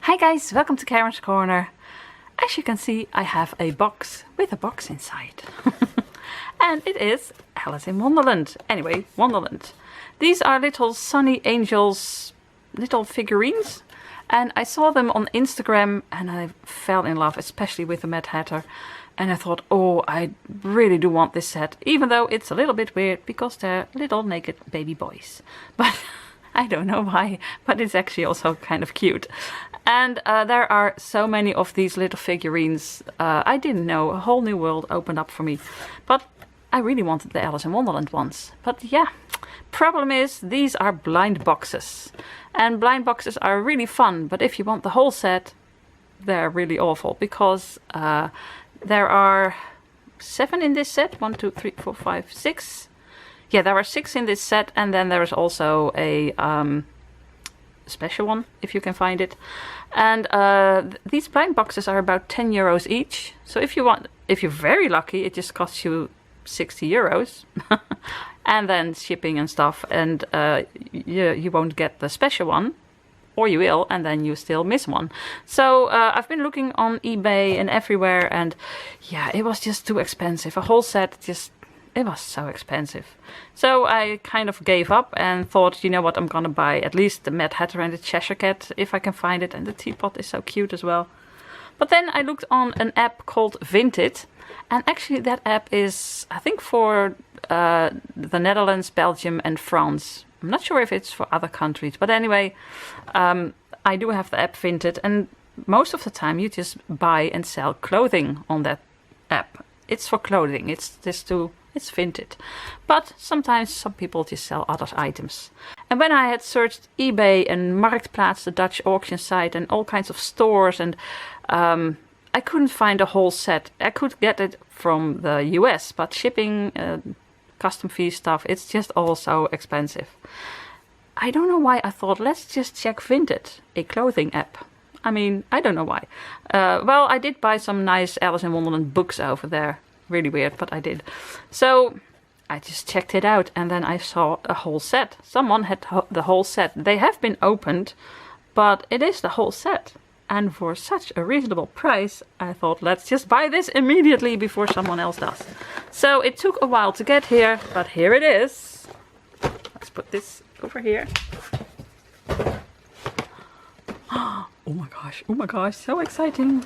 Hi guys, welcome to Karen's Corner. As you can see, I have a box with a box inside. And it is Alice in Wonderland. Anyway, Wonderland. These are little Sonny Angels, little figurines. And I saw them on Instagram and I fell in love, especially with the Mad Hatter. And I thought, oh, I really do want this set. Even though it's a little bit weird because they're little naked baby boys. But I don't know why, but it's actually also kind of cute. And there are so many of these little figurines. I didn't know, a whole new world opened up for me. But I really wanted the Alice in Wonderland ones. But yeah, problem is these are blind boxes. And blind boxes are really fun, but if you want the whole set, they're really awful. Because there are 7 in this set. 1, 2, 3, 4, 5, 6. Yeah, there are 6 in this set, and then there is also a special one, if you can find it. And these blind boxes are about 10 euros each. So if you're very lucky, it just costs you 60 euros. And then shipping and stuff, and you won't get the special one. Or you will, and then you still miss one. So I've been looking on eBay and everywhere, and yeah, it was just too expensive. A whole set it was so expensive. So I kind of gave up and thought, you know what, I'm gonna buy at least the Mad Hatter and the Cheshire Cat if I can find it. And the teapot is so cute as well. But then I looked on an app called Vinted. And actually that app is, I think, for the Netherlands, Belgium and France. I'm not sure if it's for other countries. But anyway, I do have the app Vinted. And most of the time you just buy and sell clothing on that app. It's for clothing. It's Vinted. But sometimes some people just sell other items. And when I had searched eBay and Marktplaats, the Dutch auction site, and all kinds of stores, and I couldn't find a whole set. I could get it from the US, but shipping, custom fee stuff, it's just all so expensive. I don't know why I thought, let's just check Vinted, a clothing app. I mean, I don't know why. Well, I did buy some nice Alice in Wonderland books over there. Really weird, but I did. So I just checked it out, and then I saw a whole set. Someone had the whole set. They have been opened, but it is the whole set. And for such a reasonable price, I thought, let's just buy this immediately before someone else does. So it took a while to get here, but here it is. Let's put this over here. Oh my gosh, so exciting.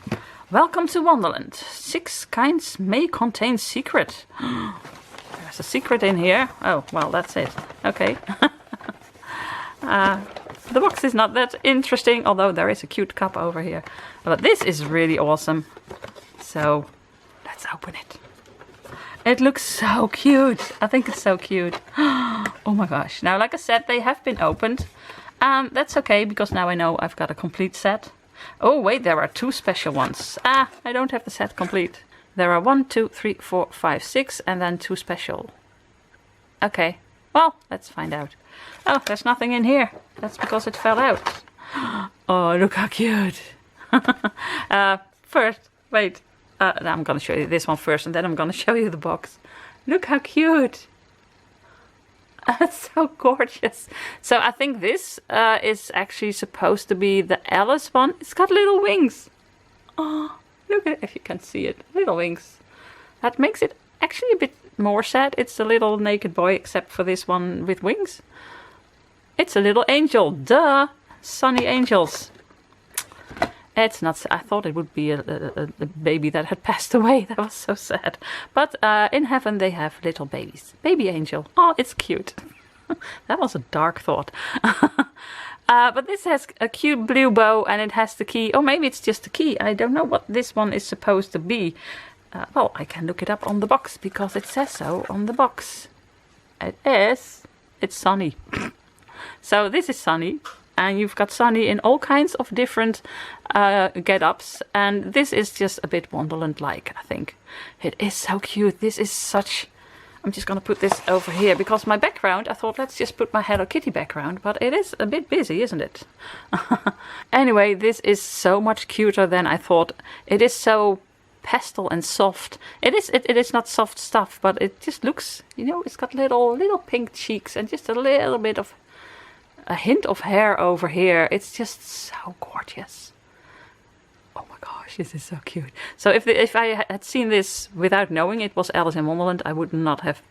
Welcome to Wonderland. 6 kinds may contain secret. There's a secret in here. Oh, well, that's it. Okay. The box is not that interesting, although there is a cute cup over here. But this is really awesome. So, let's open it. It looks so cute. I think it's so cute. Oh my gosh. Now, like I said, they have been opened. That's okay, because now I know I've got a complete set. Oh wait, there are 2 special ones. I don't have the set complete. There are 1, 2, 3, 4, 5, 6 and then 2 special. Okay, well, let's find out. Oh, there's nothing in here. That's because it fell out. Oh, look how cute. First, wait. I'm gonna show you this one first and then I'm gonna show you the box. Look how cute. That's so gorgeous. So I think this is actually supposed to be the Alice one. It's got little wings. Oh, look at it, if you can see it. Little wings. That makes it actually a bit more sad. It's a little naked boy, except for this one with wings. It's a little angel. Duh! Sonny Angels. It's not. I thought it would be a baby that had passed away. That was so sad. But in heaven they have little babies. Baby angel. Oh, it's cute. That was a dark thought. But this has a cute blue bow and it has the key. Oh, maybe it's just the key. I don't know what this one is supposed to be. Well, I can look it up on the box because it says so on the box. It's Sonny. So this is Sonny. And you've got Sonny in all kinds of different get-ups. And this is just a bit Wonderland-like, I think. It is so cute. This is such... I'm just going to put this over here. Because my background, I thought, let's just put my Hello Kitty background. But it is a bit busy, isn't it? Anyway, this is so much cuter than I thought. It is so pastel and soft. It is not soft stuff, but it just looks... You know, it's got little pink cheeks and just a little bit of... a hint of hair over here. It's just so gorgeous. Oh my gosh, this is so cute. So if I had seen this without knowing it was Alice in Wonderland, I would not have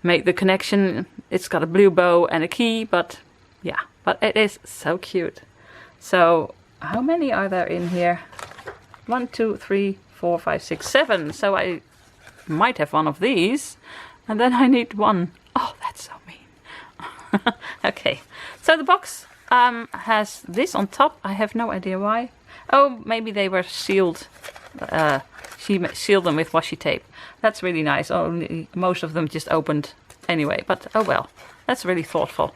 made the connection. It's got a blue bow and a key, but yeah, but it is so cute. So how many are there in here? 1, 2, 3, 4, 5, 6, 7. So I might have one of these, and then I need one. Oh, that's so mean. Okay, so the box has this on top. I have no idea why. Oh, maybe they were sealed. She sealed them with washi tape. That's really nice. Only most of them just opened anyway, but oh well, that's really thoughtful.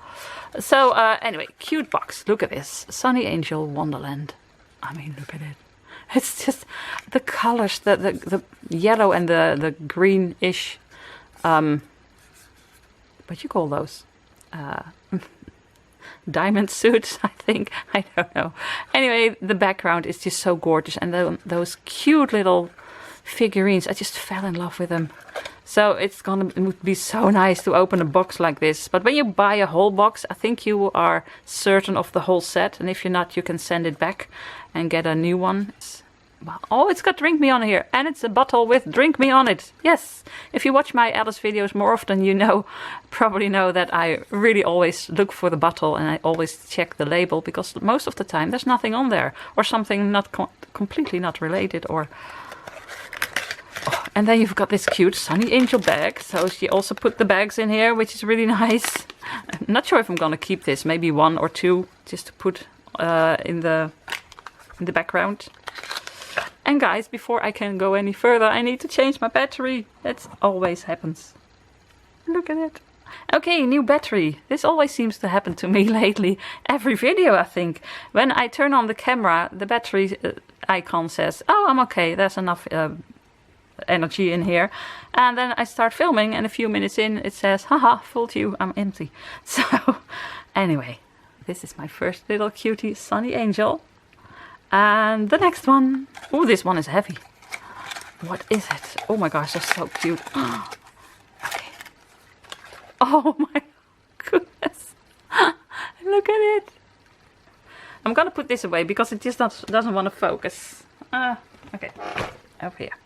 So anyway, cute box. Look at this, Sonny Angel Wonderland. I mean, look at it. It's just the colors, the yellow and the greenish. What you call those? Diamond suits, I think. I don't know. Anyway, the background is just so gorgeous, and those cute little figurines. I just fell in love with them. So it would be so nice to open a box like this. But when you buy a whole box, I think you are certain of the whole set. And if you're not, you can send it back and get a new one. Oh, it's got Drink Me on here. And it's a bottle with Drink Me on it. Yes. If you watch my Alice videos more often, you probably know that I really always look for the bottle. And I always check the label. Because most of the time there's nothing on there. Or something not completely not related. Or... Oh, and then you've got this cute Sonny Angel bag. So she also put the bags in here, which is really nice. I'm not sure if I'm going to keep this. Maybe 1 or 2 just to put in the background. And guys, before I can go any further, I need to change my battery. That always happens. Look at it. Okay, new battery. This always seems to happen to me lately. Every video, I think. When I turn on the camera, the battery icon says, oh, I'm okay. There's enough energy in here. And then I start filming, and a few minutes in, it says, haha, fooled you, I'm empty. So, anyway, this is my first little cutie, Sonny Angel. And the next one. Oh, this one is heavy. What is it? Oh my gosh, they're so cute. Okay. Oh my goodness. Look at it. I'm gonna put this away because it just doesn't want to focus. Okay. Over here.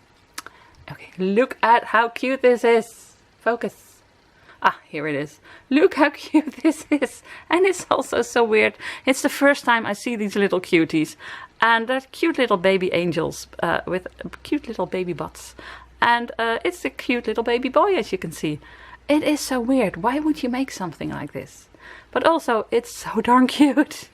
Okay, look at how cute this is. Focus. Ah, here it is. Look how cute this is. And it's also so weird. It's the first time I see these little cuties. And they're cute little baby angels with cute little baby butts. And it's a cute little baby boy, as you can see. It is so weird. Why would you make something like this? But also, it's so darn cute.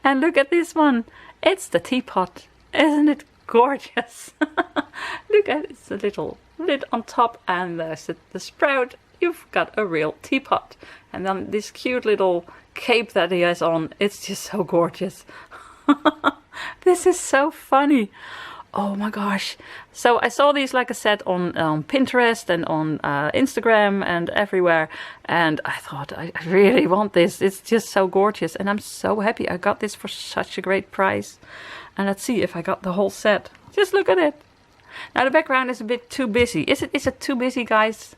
And look at this one. It's the teapot. Isn't it gorgeous? Look at it. It's a little lid on top, and there's the sprout. You've got a real teapot. And then this cute little cape that he has on. It's just so gorgeous. This is so funny. Oh my gosh. So I saw these, like I said, on Pinterest and on Instagram and everywhere. And I thought, I really want this. It's just so gorgeous. And I'm so happy I got this for such a great price. And let's see if I got the whole set. Just look at it. Now the background is a bit too busy. Is it too busy, guys?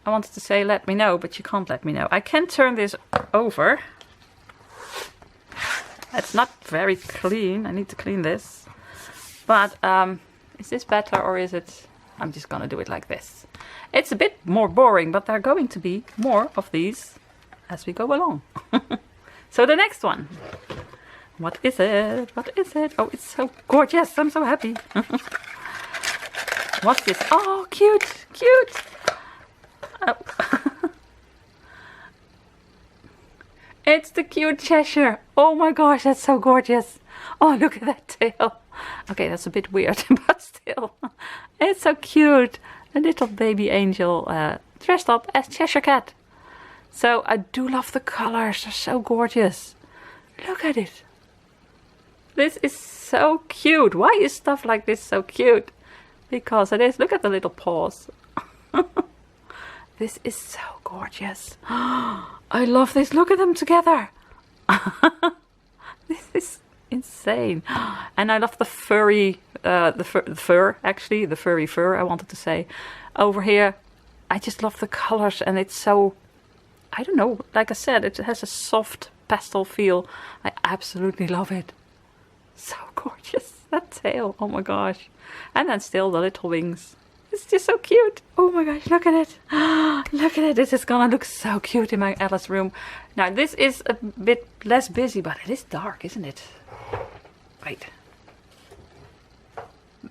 I wanted to say let me know, but you can't let me know. I can turn this over. It's not very clean. I need to clean this. But is this better, or is it... I'm just going to do it like this. It's a bit more boring, but there are going to be more of these as we go along. So the next one. What is it? What is it? Oh, it's so gorgeous. I'm so happy. What's this? Oh, cute. Cute. Oh. It's the cute Cheshire. Oh my gosh, that's so gorgeous. Oh, look at that tail. Okay, that's a bit weird, but still. It's so cute. A little baby angel dressed up as Cheshire Cat. So I do love the colors. They're so gorgeous. Look at it. This is so cute. Why is stuff like this so cute? Because it is. Look at the little paws. This is so gorgeous. I love this. Look at them together. This is insane. And I love the furry, the fur, I wanted to say. Over here, I just love the colors, and it's so, I don't know, like I said, it has a soft pastel feel. I absolutely love it. So gorgeous. That's tail. Oh my gosh. And then still the little wings. It's just so cute. Oh my gosh, look at it. Look at it. This is gonna look so cute in my Alice room. Now this is a bit less busy, but it is dark, isn't it? Wait.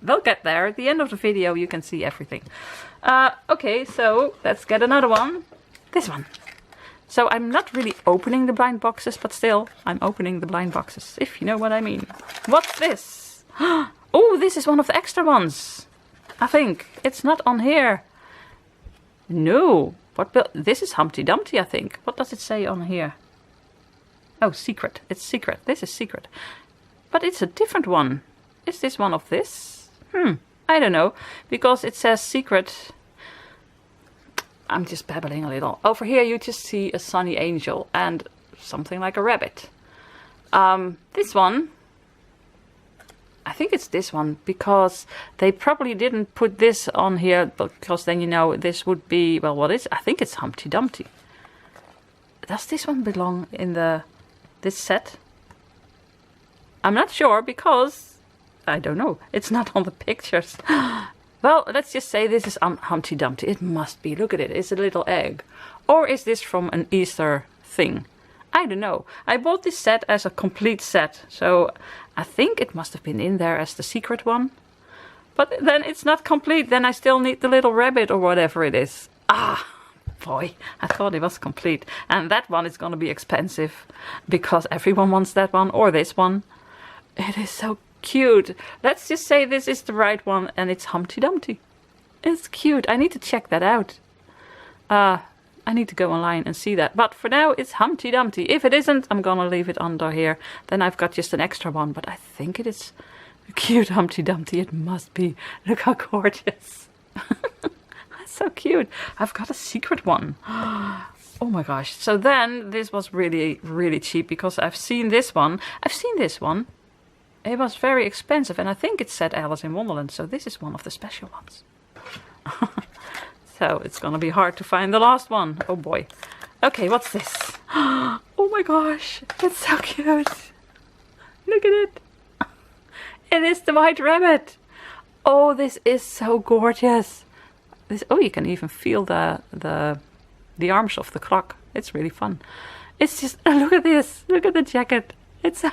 We'll get there. At the end of the video you can see everything. Okay, so let's get another one. This one. So I'm not really opening the blind boxes, but still I'm opening the blind boxes, if you know what I mean. What's this? Oh, this is one of the extra ones. I think. It's not on here. No. This is Humpty Dumpty, I think. What does it say on here? Oh, secret. It's secret. This is secret. But it's a different one. Is this one of this? I don't know. Because it says secret. I'm just babbling a little. Over here you just see a Sonny Angel and something like a rabbit. This one, I think it's this one, because they probably didn't put this on here, because then you know this would be, well, what is it? I think it's Humpty Dumpty. Does this one belong in this set? I'm not sure, because I don't know. It's not on the pictures. Well, let's just say this is Humpty Dumpty. It must be. Look at it. It's a little egg. Or is this from an Easter thing? I don't know. I bought this set as a complete set. So I think it must have been in there as the secret one. But then it's not complete. Then I still need the little rabbit or whatever it is. Ah, boy. I thought it was complete. And that one is going to be expensive. Because everyone wants that one or this one. It is so cute. Let's just say this is the right one and it's Humpty Dumpty. It's cute. I need to check that out. I need to go online and see that. But for now it's Humpty Dumpty. If it isn't, I'm gonna leave it under here. Then I've got just an extra one. But I think it is a cute Humpty Dumpty. It must be. Look how gorgeous. That's so cute. I've got a secret one. Oh my gosh. So then this was really, really cheap because I've seen this one. I've seen this one. It was very expensive, and I think it said Alice in Wonderland, so this is one of the special ones. So it's gonna be hard to find the last one. Oh boy. Okay, what's this? Oh my gosh, it's so cute. Look at it. It is the White Rabbit. Oh, this is so gorgeous. Oh, you can even feel the arms of the clock. It's really fun. It's just, look at this. Look at the jacket. It's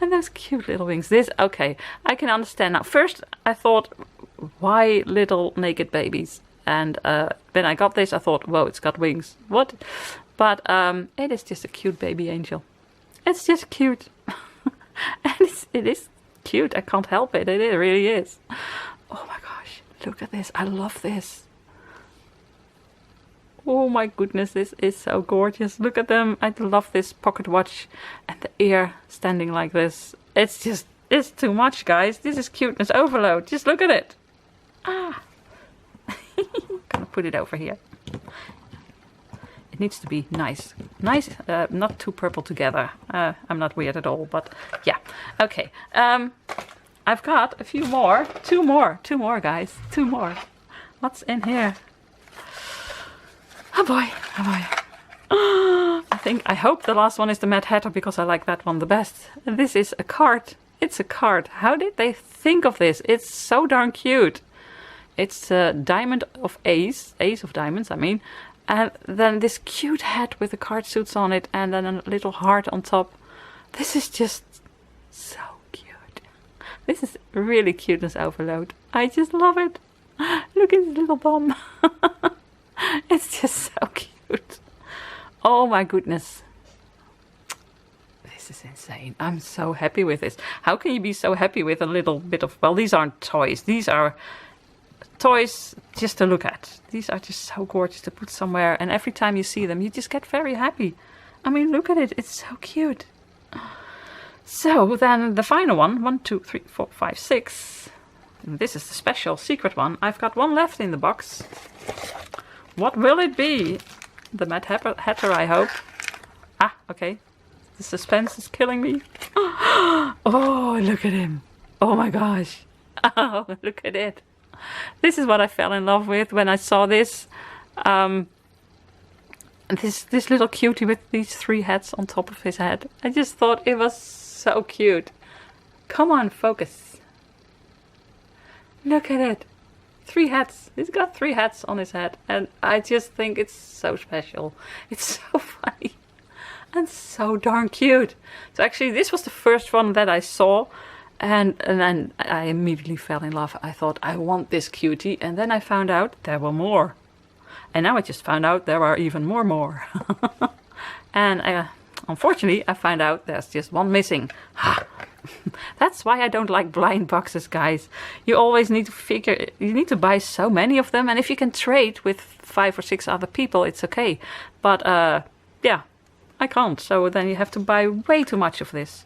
and those cute little wings. This, okay, I can understand now. First, I thought, why little naked babies? And when I got this, I thought, whoa, it's got wings. What? But it is just a cute baby angel. It's just cute. And it is cute. I can't help it. It really is. Oh my gosh, look at this. I love this. Oh my goodness, this is so gorgeous. Look at them. I love this pocket watch and the ear standing like this. It's too much, guys. This is cuteness overload. Just look at it. Ah. Gonna put it over here. It needs to be nice. Nice, not too purple together. I'm not weird at all, but yeah. Okay. I've got a few more. Two more, guys. Two more. What's in here? Oh boy, oh boy. I hope the last one is the Mad Hatter because I like that one the best. And this is a card. It's a card. How did they think of this? It's so darn cute. It's a diamond of ace of diamonds, I mean. And then this cute hat with the card suits on it and then a little heart on top. This is just so cute. This is really cuteness overload. I just love it. Look at his little bum. It's just so cute. Oh my goodness. This is insane. I'm so happy with this. How can you be so happy with a little bit of... Well, these aren't toys. These are toys just to look at. These are just so gorgeous to put somewhere. And every time you see them, you just get very happy. I mean, look at it. It's so cute. So then the final one. 1, 2, 3, 4, 5, 6. And this is the special secret one. I've got one left in the box. What will it be? The Mad Hatter, I hope. Ah, okay. The suspense is killing me. Oh, look at him. Oh my gosh. Oh, look at it. This is what I fell in love with when I saw this. This little cutie with these 3 hats on top of his head. I just thought it was so cute. Come on, focus. Look at it. 3 hats. He's got 3 hats on his head. And I just think it's so special. It's so funny. And so darn cute. So actually this was the first one that I saw. And then I immediately fell in love. I thought, I want this cutie. And then I found out there were more. And now I just found out there are even more. And unfortunately, I found out there's just one missing. That's why I don't like blind boxes, guys. You always need to figure, you need to buy so many of them. And if you can trade with 5 or 6 other people, it's okay. But yeah, I can't. So then you have to buy way too much of this.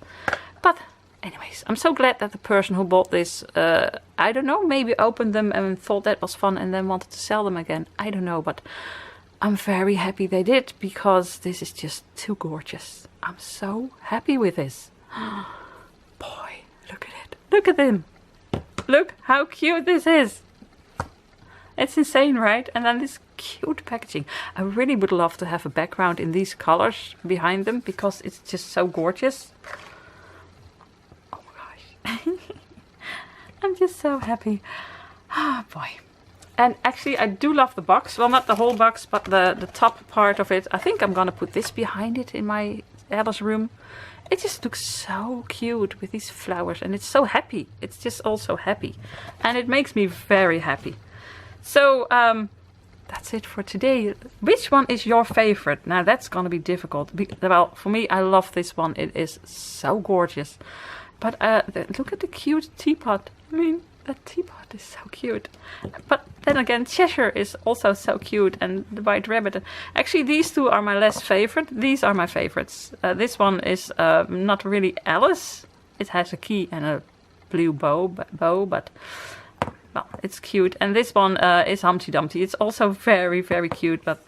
But anyways, I'm so glad that the person who bought this, I don't know, maybe opened them and thought that was fun and then wanted to sell them again. I don't know, but I'm very happy they did, because this is just too gorgeous. I'm so happy with this. Boy, look at it. Look at him. Look how cute this is. It's insane, right? And then this cute packaging. I really would love to have a background in these colors behind them, because it's just so gorgeous. Oh my gosh. I'm just so happy. Ah, boy. And actually I do love the box. Well, not the whole box, but the top part of it. I think I'm gonna put this behind it in my Alice room. It just looks so cute with these flowers, and it's so happy. It's just also happy. And it makes me very happy. So that's it for today. Which one is your favorite? Now that's gonna be difficult. Well, for me, I love this one. It is so gorgeous. But look at the cute teapot. I mean, that teapot is so cute. But then again, Cheshire is also so cute, and the White Rabbit. Actually, these two are my less favorite. These are my favorites. This one is not really Alice. It has a key and a blue bow, but well, it's cute. And this one is Humpty Dumpty. It's also very, very cute, but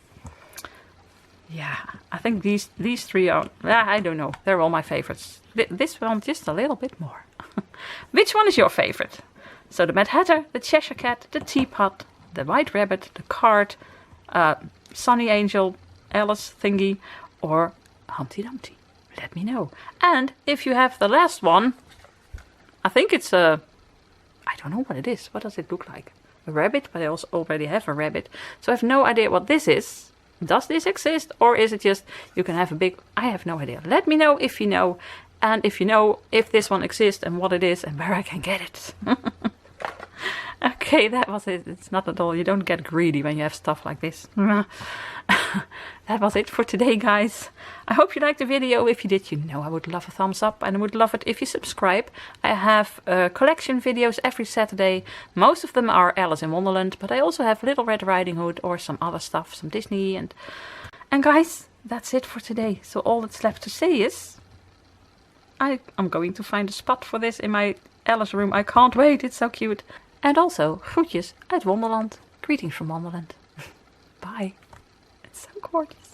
yeah, I think these 3 are, I don't know, they're all my favorites. This one just a little bit more. Which one is your favorite? So the Mad Hatter, the Cheshire Cat, the Teapot, the White Rabbit, the Card, Sonny Angel, Alice thingy, or Humpty Dumpty. Let me know. And if you have the last one, I think it's I don't know what it is. What does it look like? A rabbit, but I also already have a rabbit. So I have no idea what this is. Does this exist, or is it just you can have a big... I have no idea. Let me know if you know. And if you know if this one exists and what it is and where I can get it. Okay, that was it. It's not at all. You don't get greedy when you have stuff like this. That was it for today, guys. I hope you liked the video. If you did, you know I would love a thumbs up, and I would love it if you subscribe. I have collection videos every Saturday. Most of them are Alice in Wonderland, but I also have Little Red Riding Hood or some other stuff, some Disney. And guys, that's it for today. So all that's left to say is I'm going to find a spot for this in my Alice room. I can't wait. It's so cute. And also, groetjes uit Wonderland. Greetings from Wonderland. Bye. It's so gorgeous.